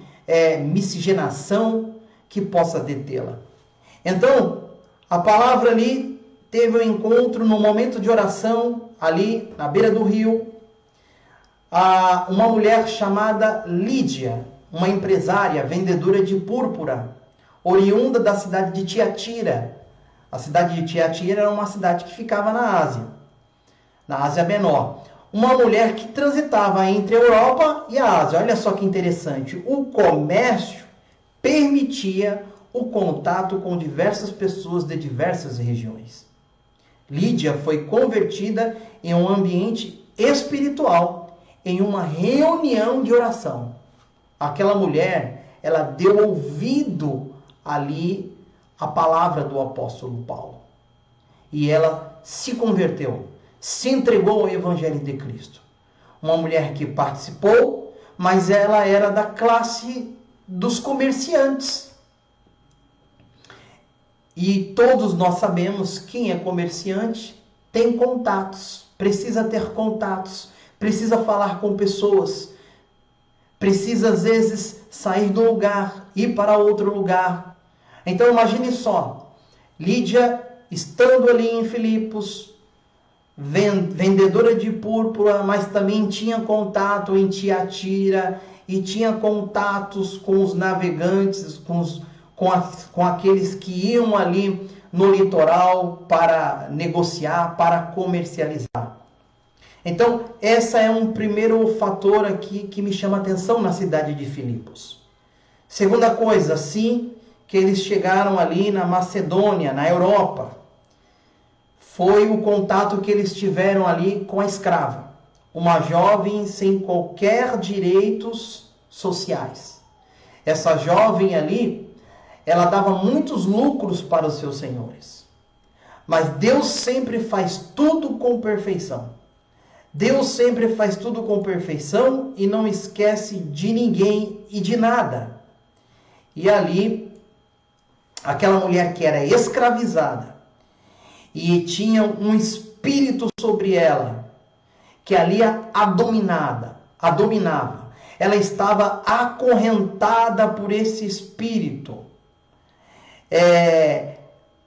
miscigenação que possa detê-la. Então, a palavra ali teve um encontro no momento de oração, ali na beira do rio, uma mulher chamada Lídia, uma empresária, vendedora de púrpura, oriunda da cidade de Tiatira, A cidade de Tiatira era uma cidade que ficava na Ásia Menor. Uma mulher que transitava entre a Europa e a Ásia. Olha só que interessante. O comércio permitia o contato com diversas pessoas de diversas regiões. Lídia foi convertida em um ambiente espiritual, em uma reunião de oração. Aquela mulher, ela deu ouvido ali à palavra do apóstolo Paulo. E ela se converteu, se entregou ao Evangelho de Cristo. Uma mulher que participou, mas ela era da classe dos comerciantes. E todos nós sabemos, quem é comerciante tem contatos, precisa ter contatos, precisa falar com pessoas, precisa às vezes sair do lugar, ir para outro lugar. Então imagine só, Lídia estando ali em Filipos, vendedora de púrpura, mas também tinha contato em Tiatira e tinha contatos com os navegantes, com aqueles que iam ali no litoral para negociar, para comercializar. Então, essa é um primeiro fator aqui que me chama a atenção na cidade de Filipos. Segunda coisa, sim, que eles chegaram ali na Macedônia, na Europa, foi o contato que eles tiveram ali com a escrava, uma jovem sem qualquer direitos sociais. Essa jovem ali, ela dava muitos lucros para os seus senhores. Mas Deus sempre faz tudo com perfeição. Deus sempre faz tudo com perfeição e não esquece de ninguém e de nada. E ali, aquela mulher que era escravizada e tinha um espírito sobre ela, que ali a dominava. Ela estava acorrentada por esse espírito.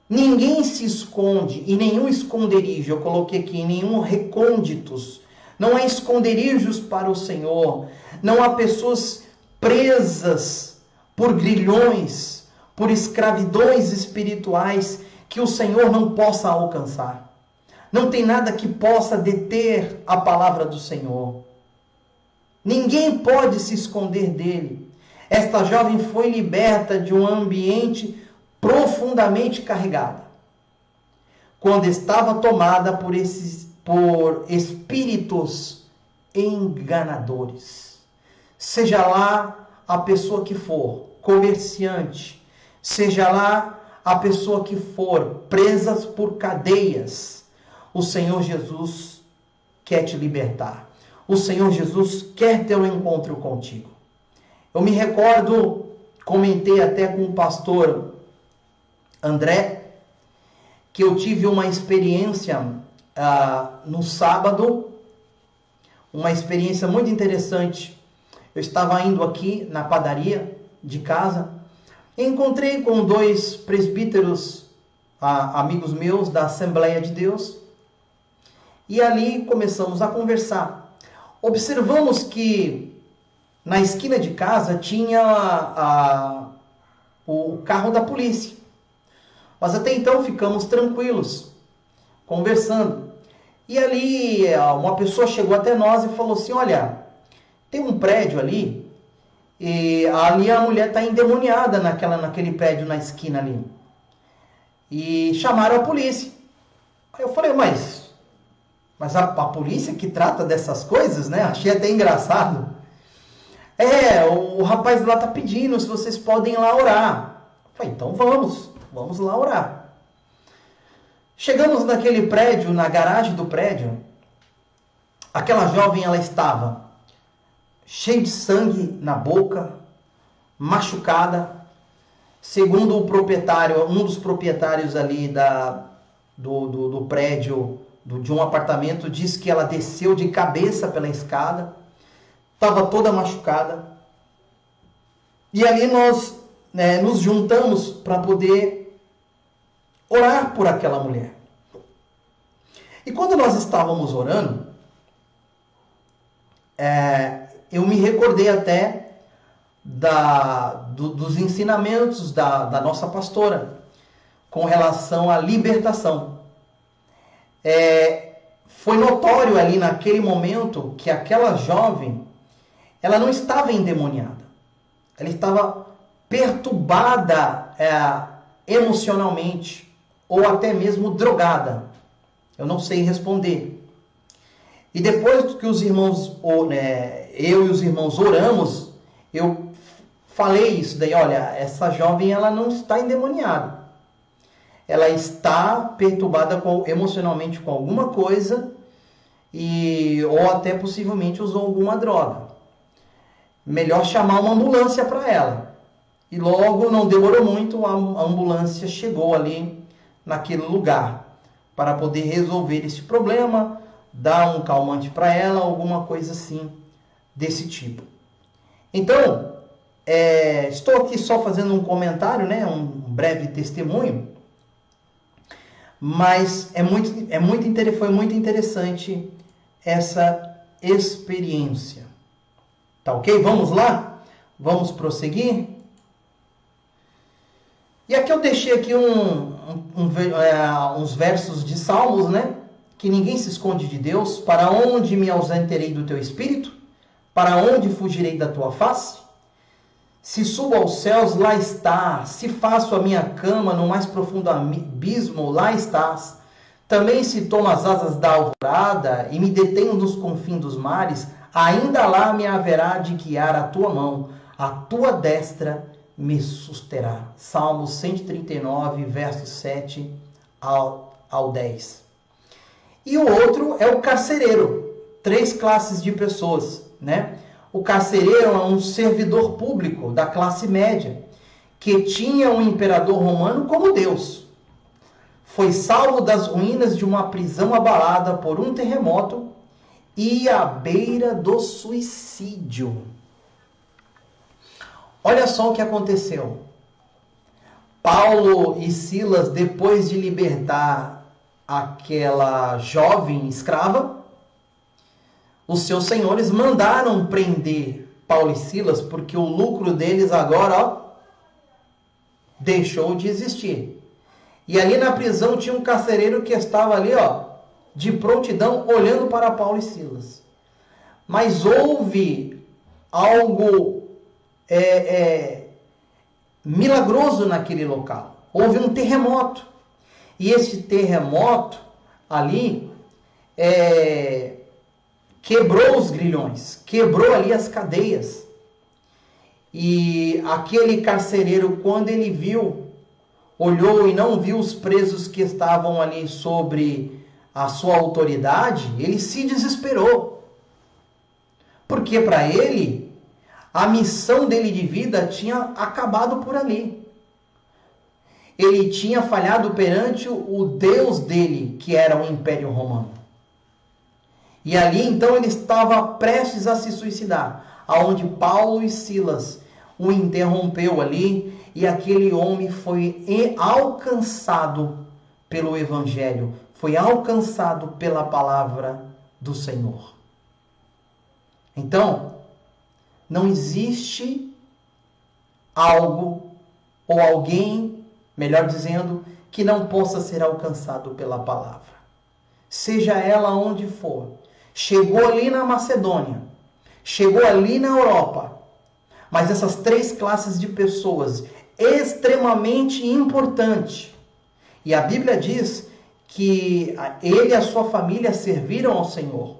Ninguém se esconde, e nenhum esconderijo, eu coloquei aqui, nenhum recônditos, não há esconderijos para o Senhor, não há pessoas presas por grilhões, por escravidões espirituais que o Senhor não possa alcançar. Não tem nada que possa deter a palavra do Senhor. Ninguém pode se esconder dele. Esta jovem foi liberta de um ambiente profundamente carregada, quando estava tomada por espíritos enganadores. Seja lá a pessoa que for, comerciante, seja lá a pessoa que for, presas por cadeias, o Senhor Jesus quer te libertar. O Senhor Jesus quer ter um encontro contigo. Eu me recordo, comentei até com o pastor André, que eu tive uma experiência no sábado, uma experiência muito interessante. Eu estava indo aqui na padaria de casa, e encontrei com 2 presbíteros, amigos meus da Assembleia de Deus, e ali começamos a conversar. Observamos que na esquina de casa tinha o carro da polícia. Mas até então ficamos tranquilos, conversando. E ali uma pessoa chegou até nós e falou assim, olha, tem um prédio ali, e ali a mulher está endemoniada naquele prédio na esquina ali. E chamaram a polícia. Aí eu falei, mas a polícia que trata dessas coisas, né? Achei até engraçado. O rapaz lá está pedindo se vocês podem ir lá orar. Eu falei, então vamos lá orar. Chegamos naquele prédio, na garagem do prédio, aquela jovem, ela estava cheia de sangue na boca, machucada. Segundo o proprietário, um dos proprietários ali do prédio, de um apartamento, disse que ela desceu de cabeça pela escada, estava toda machucada. E ali nós nos juntamos para poder orar por aquela mulher. E quando nós estávamos orando, eu me recordei até dos ensinamentos da nossa pastora. com relação à libertação. Foi notório ali naquele momento que aquela jovem, ela não estava endemoniada. Ela estava perturbada emocionalmente, ou até mesmo drogada. Eu não sei responder. E depois que os irmãos, eu e os irmãos oramos, eu falei isso daí, olha, essa jovem ela não está endemoniada. Ela está perturbada emocionalmente com alguma coisa, ou até possivelmente usou alguma droga. Melhor chamar uma ambulância para ela. E logo, não demorou muito, a ambulância chegou ali naquele lugar para poder resolver esse problema, dar um calmante para ela, alguma coisa assim desse tipo. Então, estou aqui só fazendo um comentário, né, um breve testemunho, mas foi muito interessante essa experiência. Tá ok? Vamos lá? Vamos prosseguir? E aqui eu deixei aqui uns versos de Salmos, né? Que ninguém se esconde de Deus. Para onde me ausentarei do teu espírito? Para onde fugirei da tua face? Se subo aos céus, lá estás. Se faço a minha cama no mais profundo abismo, lá estás. Também se tomo as asas da alvorada e me detenho nos confins dos mares, ainda lá me haverá de guiar a tua mão, a tua destra me susterá. Salmos 139, versos 7 ao 10. E o outro é o carcereiro. 3 classes de pessoas, né? O carcereiro é um servidor público da classe média, que tinha o imperador romano como Deus. Foi salvo das ruínas de uma prisão abalada por um terremoto e à beira do suicídio. Olha só o que aconteceu. Paulo e Silas, depois de libertar aquela jovem escrava, os seus senhores mandaram prender Paulo e Silas, porque o lucro deles agora deixou de existir. E ali na prisão tinha um carcereiro que estava ali, de prontidão, olhando para Paulo e Silas. Mas houve algo milagroso naquele local. Houve um terremoto. E esse terremoto ali quebrou os grilhões, quebrou ali as cadeias. E aquele carcereiro, quando ele viu, olhou e não viu os presos que estavam ali sobre a sua autoridade, ele se desesperou. Porque para ele, a missão dele de vida tinha acabado por ali. Ele tinha falhado perante o Deus dele, que era o Império Romano. E ali, então, ele estava prestes a se suicidar, aonde Paulo e Silas o interrompeu ali, e aquele homem foi alcançado pelo Evangelho, foi alcançado pela palavra do Senhor. Então, não existe algo ou alguém, melhor dizendo, que não possa ser alcançado pela palavra. Seja ela onde for. Chegou ali na Macedônia, chegou ali na Europa, mas essas 3 classes de pessoas extremamente importantes. E a Bíblia diz que ele e a sua família serviram ao Senhor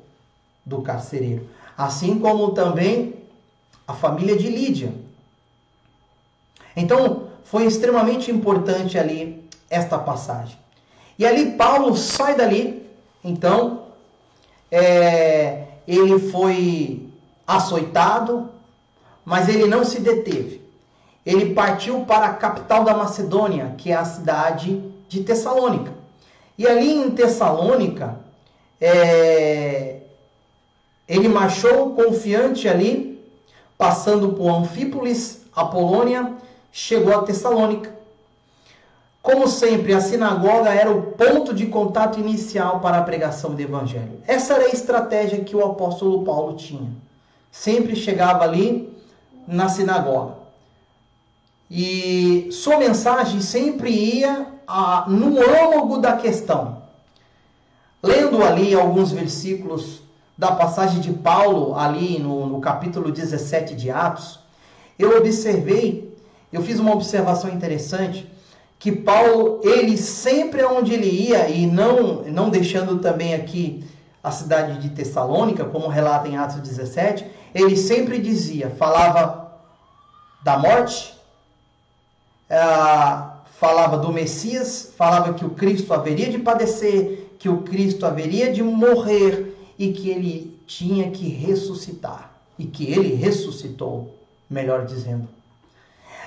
do carcereiro, assim como também a família de Lídia. Então, foi extremamente importante ali esta passagem. E ali Paulo sai dali, então, ele foi açoitado, mas ele não se deteve. Ele partiu para a capital da Macedônia, que é a cidade de Tessalônica. E ali em Tessalônica, ele marchou confiante ali, passando por Anfípolis, Apolônia, chegou a Tessalônica. Como sempre, a sinagoga era o ponto de contato inicial para a pregação do Evangelho. Essa era a estratégia que o apóstolo Paulo tinha. Sempre chegava ali na sinagoga. E sua mensagem sempre ia no âmago da questão. Lendo ali alguns versículos da passagem de Paulo, ali no capítulo 17 de Atos, eu fiz uma observação interessante, que Paulo, ele sempre onde ele ia, e não deixando também aqui a cidade de Tessalônica, como relata em Atos 17, ele sempre falava da morte, falava do Messias, falava que o Cristo haveria de padecer, que o Cristo haveria de morrer e que ele tinha que ressuscitar. E que ele ressuscitou, melhor dizendo.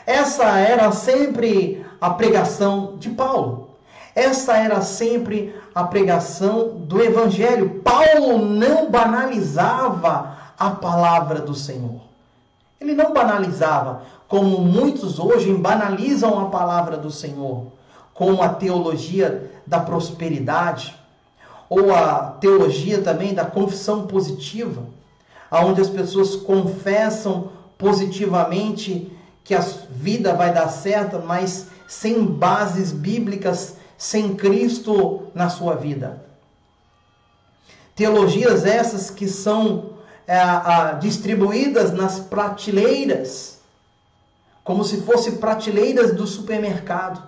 Essa era sempre a pregação de Paulo. Essa era sempre a pregação do Evangelho. Paulo não banalizava a palavra do Senhor. Ele não banalizava, como muitos hoje banalizam a palavra do Senhor, como a teologia da prosperidade, ou a teologia também da confissão positiva, onde as pessoas confessam positivamente que a vida vai dar certo, mas sem bases bíblicas, sem Cristo na sua vida. Teologias essas que são distribuídas nas prateleiras, como se fossem prateleiras do supermercado.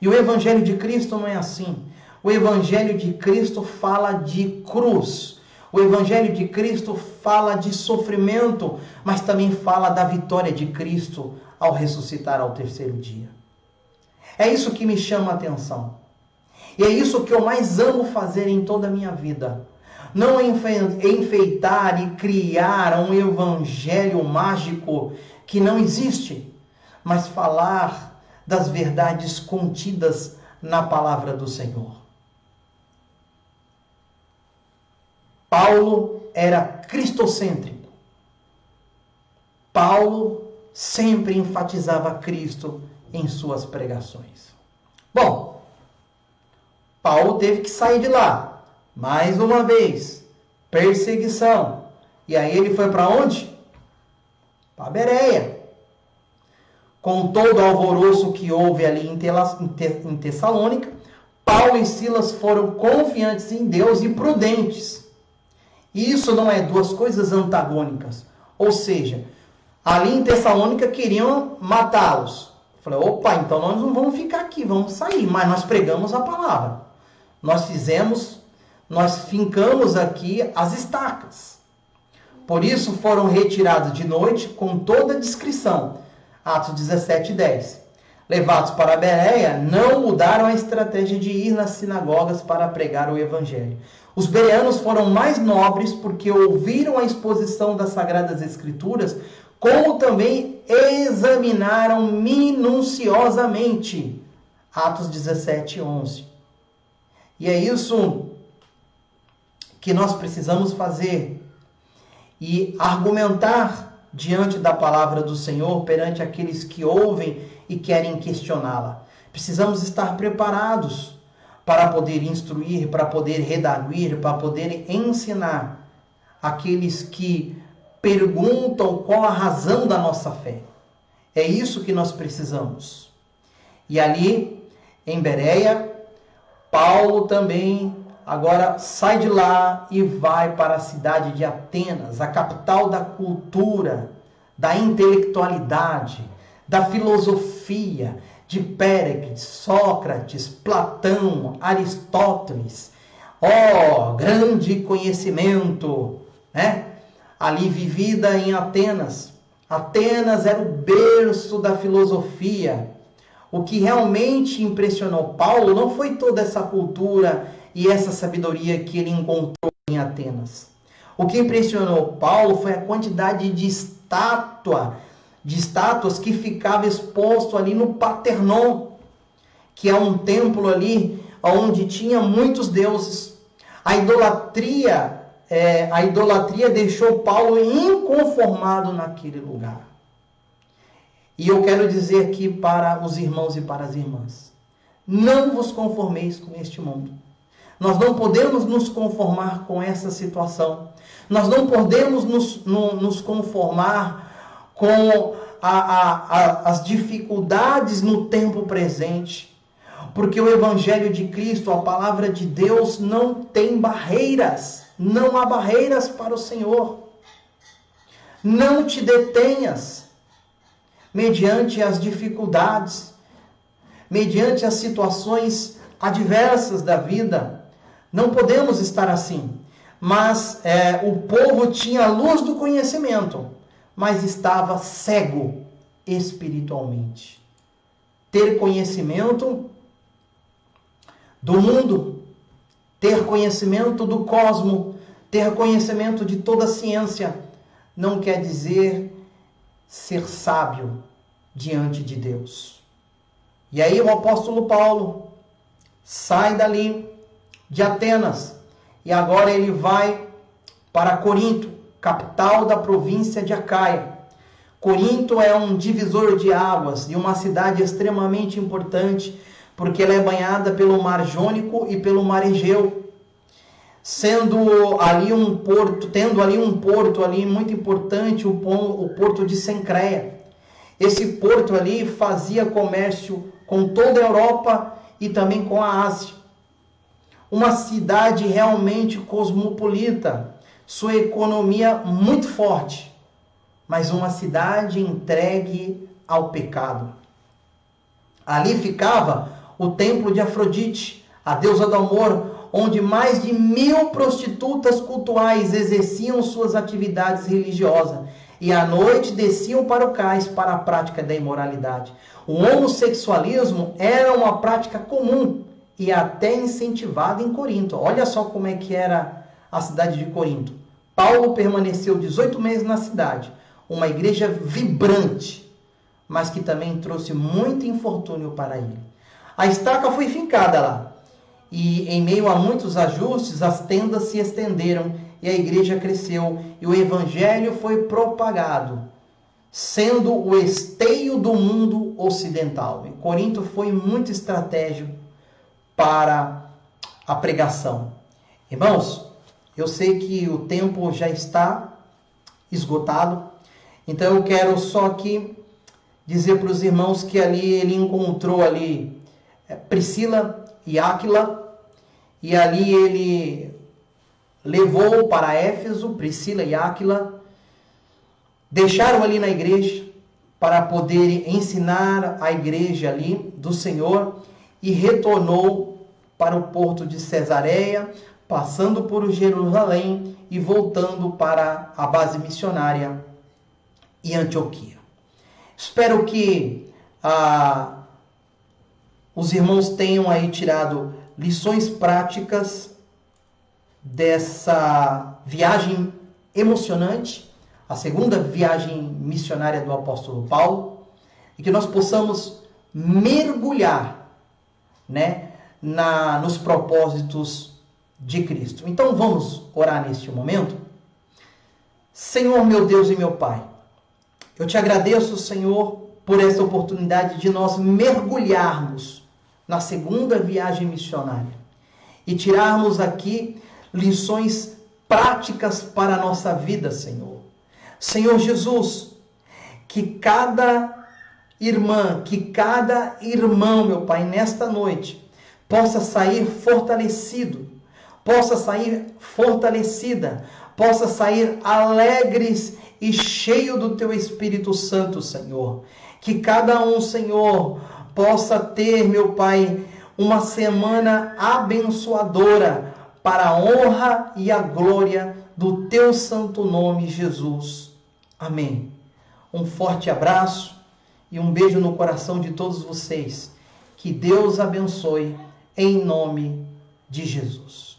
E o Evangelho de Cristo não é assim. O Evangelho de Cristo fala de cruz. O Evangelho de Cristo fala de sofrimento, mas também fala da vitória de Cristo ao ressuscitar ao terceiro dia. É isso que me chama a atenção. E é isso que eu mais amo fazer em toda a minha vida. Não enfeitar e criar um evangelho mágico que não existe, mas falar das verdades contidas na palavra do Senhor. Paulo era cristocêntrico. Paulo sempre enfatizava Cristo em suas pregações. Bom, Paulo teve que sair de lá. Mais uma vez, perseguição. E aí ele foi para onde? Para Bereia. Com todo o alvoroço que houve ali em Tessalônica, Paulo e Silas foram confiantes em Deus e prudentes. E isso não é duas coisas antagônicas. Ou seja, ali em Tessalônica queriam matá-los. Eu falei, opa, então nós não vamos ficar aqui, vamos sair. Mas nós pregamos a palavra. Nós fincamos aqui as estacas. Por isso foram retirados de noite com toda a discrição. Atos 17:10. Levados para Bereia, não mudaram a estratégia de ir nas sinagogas para pregar o evangelho. Os bereanos foram mais nobres porque ouviram a exposição das Sagradas Escrituras, como também examinaram minuciosamente. Atos 17:11. E é isso que nós precisamos fazer e argumentar diante da palavra do Senhor perante aqueles que ouvem e querem questioná-la. Precisamos estar preparados para poder instruir, para poder redarguir, para poder ensinar aqueles que perguntam qual a razão da nossa fé. É isso que nós precisamos. E ali, em Bereia, Paulo também agora sai de lá e vai para a cidade de Atenas, a capital da cultura, da intelectualidade, da filosofia, de Péricles, Sócrates, Platão, Aristóteles. Grande conhecimento, né? Ali vivida em Atenas. Atenas era o berço da filosofia. O que realmente impressionou Paulo não foi toda essa cultura e essa sabedoria que ele encontrou em Atenas. O que impressionou Paulo foi a quantidade de estátuas que ficava exposto ali no Partenon, que é um templo ali onde tinha muitos deuses. A idolatria deixou Paulo inconformado naquele lugar. E eu quero dizer aqui para os irmãos e para as irmãs: não vos conformeis com este mundo. Nós não podemos nos conformar com essa situação. Nós não podemos nos conformar com as dificuldades no tempo presente. Porque o Evangelho de Cristo, a palavra de Deus, não tem barreiras. Não há barreiras para o Senhor. Não te detenhas mediante as dificuldades, mediante as situações adversas da vida. Não podemos estar assim. Mas o povo tinha a luz do conhecimento, mas estava cego espiritualmente. Ter conhecimento do mundo, ter conhecimento do cosmos, ter conhecimento de toda a ciência, não quer dizer ser sábio diante de Deus. E aí o apóstolo Paulo sai dali de Atenas e agora ele vai para Corinto, capital da província de Acaia. Corinto é um divisor de águas e uma cidade extremamente importante, porque ela é banhada pelo Mar Jônico e pelo Mar Egeu, tendo ali um porto ali muito importante, o porto de Cencreia. Esse porto ali fazia comércio com toda a Europa e também com a Ásia. Uma cidade realmente cosmopolita, sua economia muito forte, mas uma cidade entregue ao pecado. Ali ficava o templo de Afrodite, a deusa do amor, onde mais de 1000 prostitutas cultuais exerciam suas atividades religiosas e à noite desciam para o cais para a prática da imoralidade. O homossexualismo era uma prática comum e até incentivada em Corinto. Olha só como é que era a cidade de Corinto. Paulo permaneceu 18 meses na cidade, uma igreja vibrante, mas que também trouxe muito infortúnio para ele. A estaca foi fincada lá, e em meio a muitos ajustes, as tendas se estenderam, e a igreja cresceu, e o evangelho foi propagado, sendo o esteio do mundo ocidental. E Corinto foi muito estratégico para a pregação. Irmãos, eu sei que o tempo já está esgotado, então eu quero só aqui dizer para os irmãos que ali ele encontrou ali Priscila e Áquila, e ali ele levou para Éfeso Priscila e Áquila, deixaram ali na igreja para poder ensinar a igreja ali do Senhor, e retornou para o porto de Cesareia, passando por Jerusalém e voltando para a base missionária em Antioquia. Espero que os irmãos tenham aí tirado lições práticas dessa viagem emocionante, a segunda viagem missionária do apóstolo Paulo, e que nós possamos mergulhar, nos propósitos de Cristo. Então vamos orar neste momento. Senhor, meu Deus e meu Pai, eu te agradeço, Senhor, por essa oportunidade de nós mergulharmos na segunda viagem missionária e tirarmos aqui lições práticas para a nossa vida, Senhor. Senhor Jesus, que cada irmã, que cada irmão, meu Pai, nesta noite, possa sair fortalecido, possa sair fortalecida, possa sair alegres e cheio do Teu Espírito Santo, Senhor. Que cada um, Senhor, possa ter, meu Pai, uma semana abençoadora para a honra e a glória do Teu santo nome, Jesus. Amém. Um forte abraço e um beijo no coração de todos vocês. Que Deus abençoe em nome de Jesus.